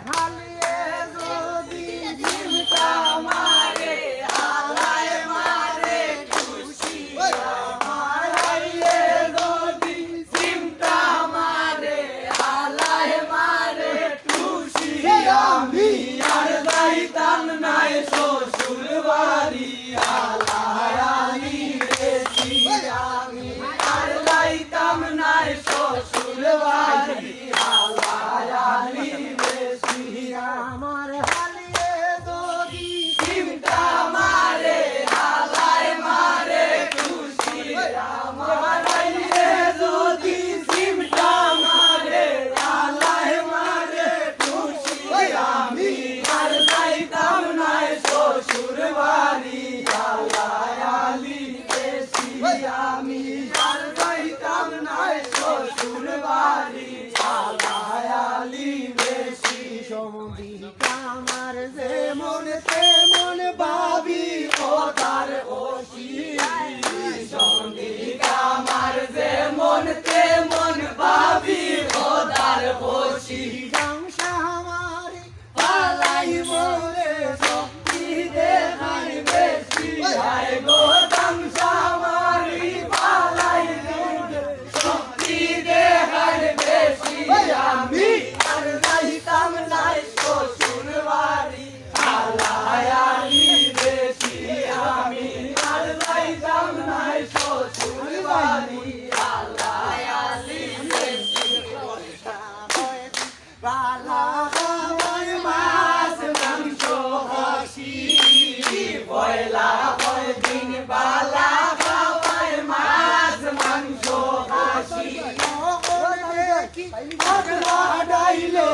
হালিয়ে যদি ঝিমটা মারে হালায় মারে খুশি আমার হালিয়ে যদি ঝিমটা মারে হালায় মারে খুশি আমি আর যাইতাম নাই শ্বশুর বাড়ি হালায় আলি বেশি আমি আর যাইতাম নাই শ্বশুর বাড়ি হালায় আলি বেশি আমার হালিয়ে যদি ঝিমটা মারে হালায় মারে খুশি আমার হালিয়ে যদি ঝিমটা মারে হালায় মারে খুশি আমি আর যাইতাম নাই শ্বশুর বাড়ি হালায় আলি বেশি আমি আর যাইতাম নাই শ্বশুর বাড়ি হালায় আলি বেশি সমধিকা আমার যেমন তেমন ভাবি ও তার ওসি সমধিকা আমার যেমন তেমন ভাবি ও তার ওসি গামছা আমারি পালাই বলে শক্তি দেখাই বেশি হায় গো গামছা আমারি পালাই বলে শক্তি দেখাই বেশি আমি আর যাইতাম নাই শ্বশুর বাড়ি হালায় আলি বেশি আমি আর যাইতাম নাই শ্বশুর বাড়ি হালায় আলি বেশি বালা খাওয়ায় মাছ মাংস হাসি পয়লা পয় দিন বালা খাওয়ায় মাছ মাংস হাসি দেখি পাগলা ডাইলো